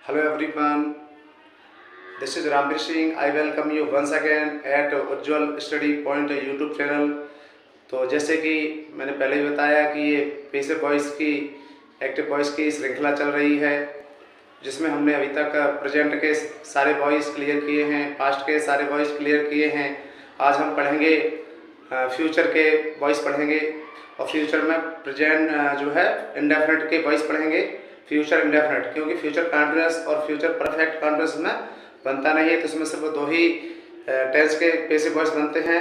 Hello everyone, this is Rambir Singh. I welcome you once again at Ujjwal Study Point YouTube channel। तो जैसे कि मैंने पहले ही बताया कि ये पैसिव वॉइस की एक्टिव वॉइस की श्रृंखला चल रही है, जिसमें हमने अभी तक प्रेजेंट के सारे वॉइस क्लियर किए हैं, पास्ट के सारे वॉइस क्लियर किए हैं। आज हम पढ़ेंगे फ्यूचर के वॉइस पढ़ेंगे और फ्यूचर में प्रेजेंट जो है इंडेफिनिट के वॉइस पढ़ेंगे। फ्यूचर इंडेफिनिट, क्योंकि फ्यूचर कंटीन्यूअस और फ्यूचर परफेक्ट कंटीन्यूअस में बनता नहीं है, तो इसमें सिर्फ दो ही टेंस के पैसिव वॉइस बनते हैं,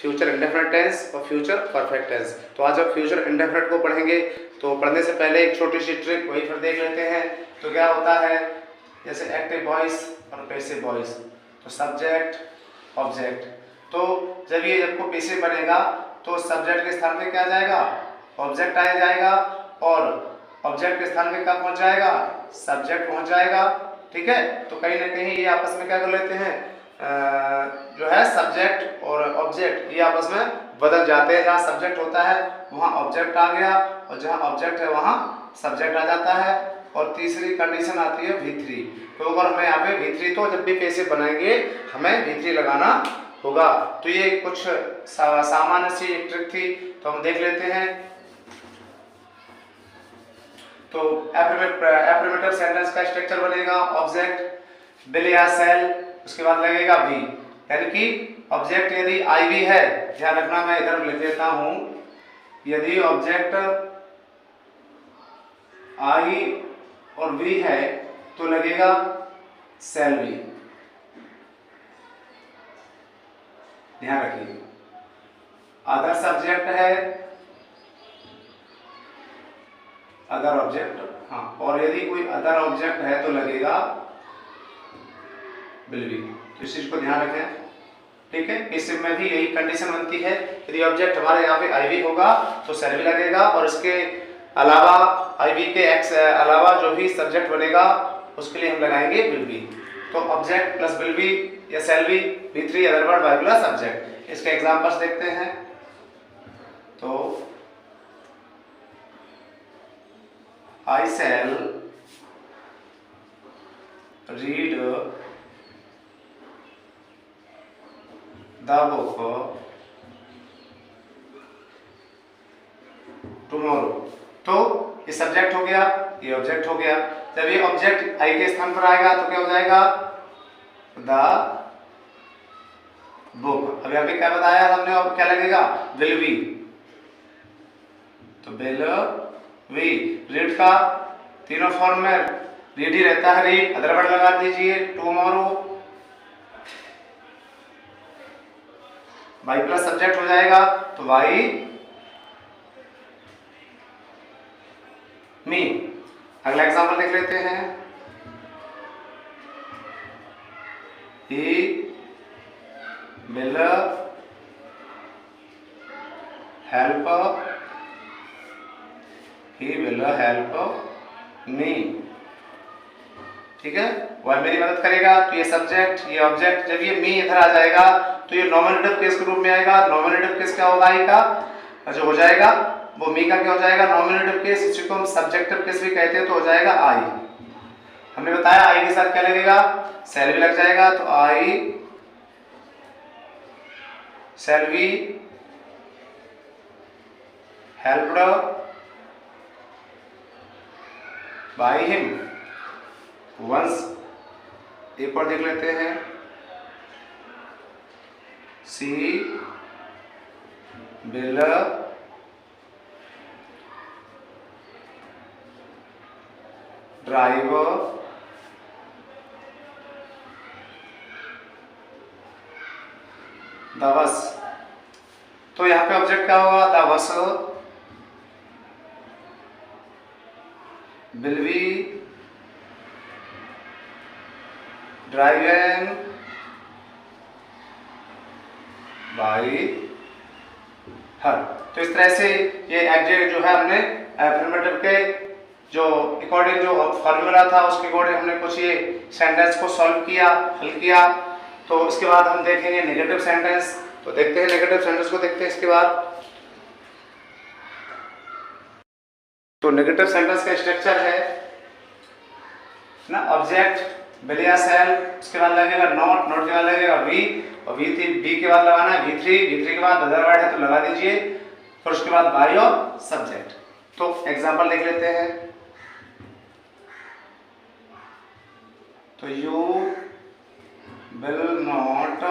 फ्यूचर इंडेफिनिट टेंस और फ्यूचर परफेक्ट टेंस। तो आज हम फ्यूचर इंडेफिनिट को पढ़ेंगे। तो पढ़ने से पहले एक छोटी सी ट्रिक वही फिर देख लेते हैं। तो क्या होता है, जैसे एक्टिव वॉइस और पैसिव वॉइस, तो सब्जेक्ट ऑब्जेक्ट। तो जब ये जब पैसिव बनेगा तो सब्जेक्ट के स्थान पे क्या आ जाएगा, ऑब्जेक्ट आ जाएगा, और ऑब्जेक्ट के स्थान पे क्या पहुंच जाएगा, सब्जेक्ट पहुंच जाएगा। ठीक है, तो कहीं ना कहीं ये आपस में क्या कर लेते हैं, जो है सब्जेक्ट और ऑब्जेक्ट ये आपस में बदल जाते हैं। जहाँ सब्जेक्ट होता है वहाँ ऑब्जेक्ट आ गया, और जहाँ ऑब्जेक्ट है वहाँ सब्जेक्ट आ जाता है। और तीसरी कंडीशन आती है V3। तो अगर हमें यहाँ पे V3, तो जब भी पैसिव बनाएंगे हमें V3 लगाना होगा। तो ये कुछ सामान्य सी ट्रिक थी, तो हम देख लेते हैं। तो एफर्मेटिव सेंटेंस का स्ट्रक्चर बनेगा ऑब्जेक्ट विल या सेल, उसके बाद लगेगा बी, यानी कि ऑब्जेक्ट यदि आई भी है, ध्यान रखना मैं इधर लिख देता हूं, यदि ऑब्जेक्ट आई और वी है तो लगेगा सेल बी। ध्यान रखिए, अदर सब्जेक्ट है, अदर ऑब्जेक्ट, हाँ, और यदि कोई अदर ऑब्जेक्ट है तो लगेगा विल बी। तो इस चीज को ध्यान रखें। ठीक है, पैसिव में भी यही कंडीशन बनती है, यदि ऑब्जेक्ट हमारे यहाँ पे आईवी होगा तो सेल भी लगेगा, और इसके अलावा आईवी के एक्स अलावा जो भी सब्जेक्ट बनेगा उसके लिए हम लगाएंगे विल बी। तो ऑब्जेक्ट प्लस विल बी या shall be, V3 other word by plus subject. इसके एग्जांपल्स देखते हैं। तो I shall read the book tomorrow। तो ये सब्जेक्ट हो गया, ये ऑब्जेक्ट हो गया। जब ये ऑब्जेक्ट आई के स्थान पर आएगा तो क्या हो जाएगा, द बुक। अब यहाँ पे क्या बताया हमने, और क्या लगेगा, विल बी। तो विल वी, रीड का तीनों फॉर्म में रीड ही रहता है, रीड अदर वर्ड लगा दीजिए, टुमारो बाई प्लस सब्जेक्ट हो जाएगा, तो बाई मी। अगला एग्जांपल देख लेते हैं। He will help, He will help me। ठीक है, वह मेरी मदद करेगा। तो ये सब्जेक्ट, ये ऑब्जेक्ट, जब ये मी इधर आ जाएगा तो ये नॉमिनेटिव केस के रूप में आएगा। नॉमिनेटिव केस क्या होगा, आई का जो हो जाएगा वो मी का क्या हो जाएगा, नॉमिनेटिव केस। इसी को हम सब्जेक्टिव केस भी कहते हैं, तो हो जाएगा आई। हमने बताया आई के साथ क्या लगेगा, सेल भी लग जाएगा। तो I shall be helped by him once. एक और देख लेते हैं। सी विल ड्राइव द बस। तो यहाँ पे ऑब्जेक्ट क्या होगा, the bus will be driven by her। तो इस तरह से ये एडजेक्ट जो है हमने एफर्मेटिव के जो अकॉर्डिंग जो फॉर्मूला था उसके अकॉर्डिंग हमने कुछ ये सेंटेंस को सॉल्व किया, हल किया। तो उसके बाद हम देखेंगे नेगेटिव सेंटेंस। तो देखते हैं नेगेटिव सेंटेंस को, देखते हैं इसके बाद। तो नेगेटिव सेंटेंस का स्ट्रक्चर है ना, ऑब्जेक्ट बिल या सेल, उसके बाद लगेगा नोट, नोट के बाद लगेगा वी, और वी के बाद लगाना है वी3 के बाद अदर वर्ड है तो लगा दीजिए, फिर उसके बाद बाई और सब्जेक्ट। तो एग्जांपल देख लेते हैं। तो you will not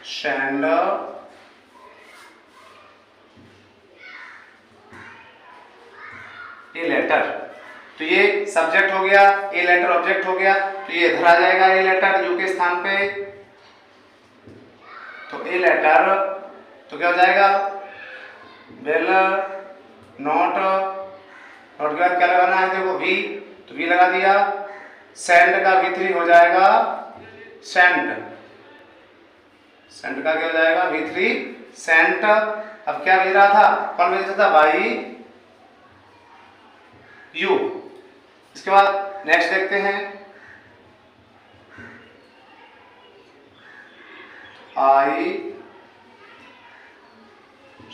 send a letter, तो ये सब्जेक्ट हो गया, ए लेटर ऑब्जेक्ट हो गया, तो ये इधर आ जाएगा ए लेटर यू के स्थान पे। तो ए लेटर तो क्या हो जाएगा, विल नॉट, नॉट के बाद क्या लगाना है, देखो वी, तो वी लगा दिया, सेंड का वी3 हो जाएगा सेंट, सेंट का क्या हो जाएगा वी3 सेंट। अब क्या भेज रहा था, कौन भेज रहा था, बाई यू। इसके बाद नेक्स्ट देखते हैं, I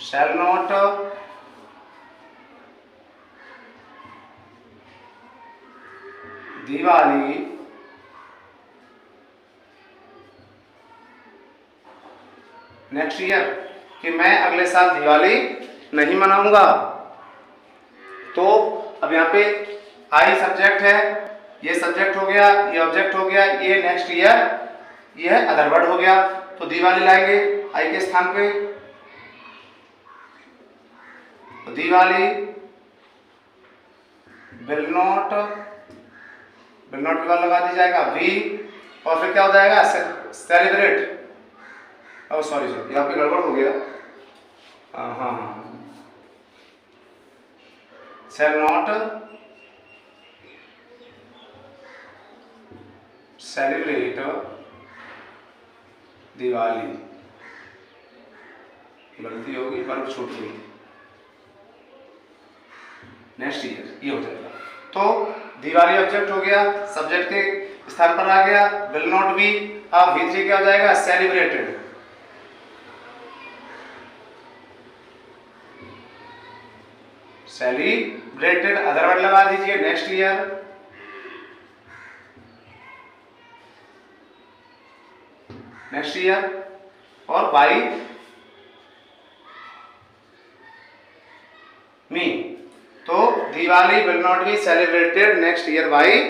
shall not Diwali next year, कि मैं अगले साल दिवाली नहीं मनाऊंगा। तो अब यहाँ पे आई सब्जेक्ट है, ये सब्जेक्ट हो गया, ये ऑब्जेक्ट हो गया, ये नेक्स्ट ईयर, ये अदर वर्ड हो गया। तो दिवाली लाएंगे आई के स्थान पे, तो दिवाली विल नॉट के बाद लगा दी जाएगा वी, और फिर क्या हो जाएगा सेलिब्रेट, ओ सॉरी यहाँ पे गड़बड़ हो गया, हाँ shall not celebrate दिवाली, गलती होगी पर छूट गई, नेक्स्ट ईयर ये हो जाएगा। तो दिवाली ऑब्जेक्ट हो गया, सब्जेक्ट के स्थान पर आ गया, विल नॉट बी, अब वी3 क्या हो जाएगा सेलिब्रेटेड, सेलिब्रेटेड अदर वर्ड लगा दीजिए नेक्स्ट ईयर, नेक्स्ट ईयर, और बाई मी। तो Diwali will not be celebrated next year by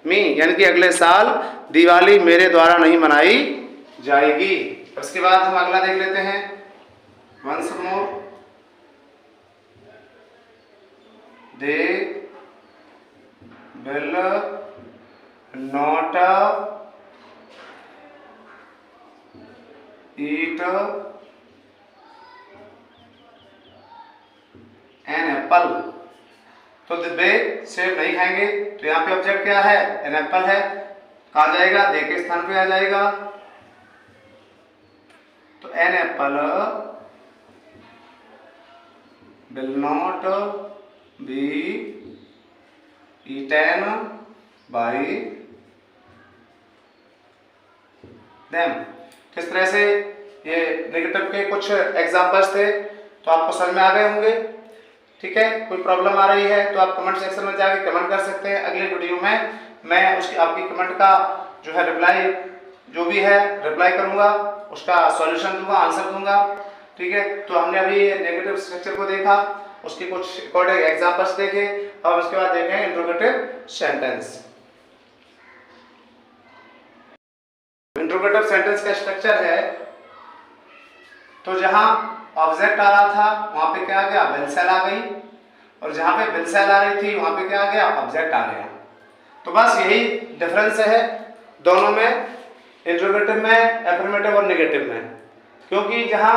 me, यानी कि अगले साल दिवाली मेरे द्वारा नहीं मनाई जाएगी। उसके बाद हम अगला देख लेते हैं, once more, they will not eat an apple, तो वे सेब नहीं खाएंगे। तो यहाँ पे ऑब्जेक्ट क्या है, एन एप्पल है, कहा जाएगा दे के स्थान पे आ जाएगा। तो an apple will not be eaten by them. किस तरह से ये नेगेटिव के कुछ एग्जांपल्स थे, तो आपको समझ में आ गए होंगे। ठीक है, कोई प्रॉब्लम आ रही है तो आप कमेंट सेक्शन में जाके कमेंट कर सकते हैं। अगले वीडियो में मैं उसकी आपकी कमेंट का जो है रिप्लाई जो भी है रिप्लाई करूंगा, उसका सॉल्यूशन दूंगा, आंसर दूंगा। ठीक है, तो हमने अभी नेगेटिव स्ट्रक्चर को देखा, उसके कुछ रिकॉर्डेड एग्जांपल्स देखे, और उसके बाद देखें इंट्रोगेटिव सेंटेंस। इंट्रोगेटिव सेंटेंस का स्ट्रक्चर है, तो जहां ऑब्जेक्ट आ रहा था वहां पे क्या आ गया, विल सेल आ गई, और जहां पे विल सेल आ रही थी वहां पे क्या आ गया, ऑब्जेक्ट आ गया। तो बस यही डिफरेंस है दोनों में, इंट्रोगेटिव में, एफर्मेटिव और नेगेटिव में। क्योंकि जहां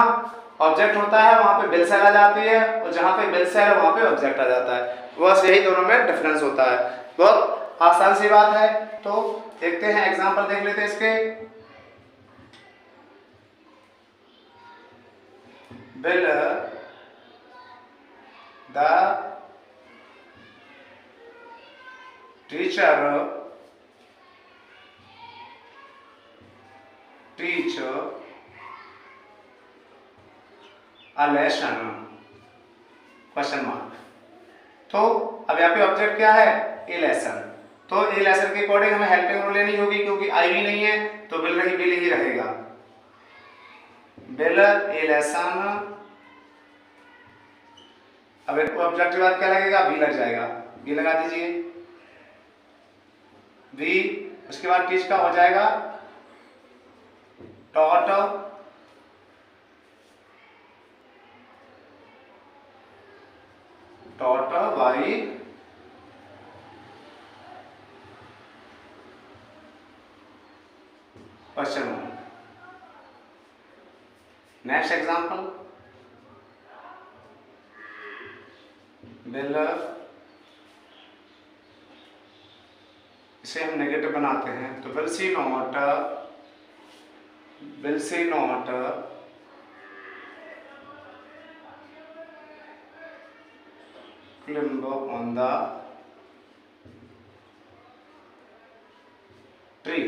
ऑब्जेक्ट होता है वहां पे विल सेल आ जाती है, और जहां पे विल सेल है वहां पे ऑब्जेक्ट आ जाता है। बस यही दोनों में डिफरेंस होता है। बहुत आसान सी बात है। तो देखते हैं, एग्जांपल देख लेते हैं इसके। Will the teacher teach a lesson? Question mark. तो अब यहाँ पे ऑब्जेक्ट क्या है, ए लेसन, तो ए लेसन के अकॉर्डिंग हमें हेल्पिंग वर्ब लेनी होगी, क्योंकि आई भी नहीं है तो विल ही रहेगा। विल ए लेसन, अब ऑब्जेक्ट के बाद क्या लगेगा, वी लग जाएगा, वी लगा दीजिए, वी, उसके बाद टीच का हो जाएगा taught, taught by question mark. Next example, will, इसे हम नेगेटिव बनाते हैं, तो will she not climb on the tree.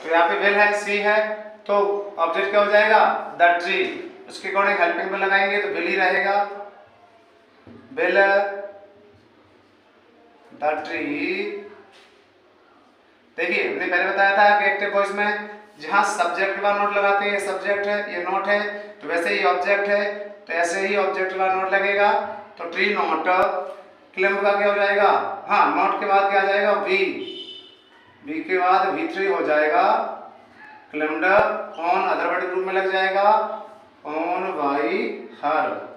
तो यहाँ पे विल है, सी है, तो ऑब्जेक्ट क्या हो जाएगा, द ट्री, उसके अकॉर्डिंग हेल्पिंग में लगाएंगे तो विल ही रहेगा, विल द ट्री। देखिए हमने पहले बताया था कि एक्टिव वॉइस में जहां सब्जेक्ट के बाद नोट लगाते हैं, ये सब्जेक्ट है, ये नोट है, तो वैसे ही ऑब्जेक्ट है, तो ऐसे ही ऑब्जेक्ट के बाद नोट लगेगा, तो ट्री नोट, क्लिम्ब का क्या हो जाएगा, हाँ नोट के बाद क्या आ जाएगा, वी, वी के बाद V3 हो जाएगा, क्लिम्ड ऑन अदर वर्ड ग्रुप में लग जाएगा, ऑन बाई हर।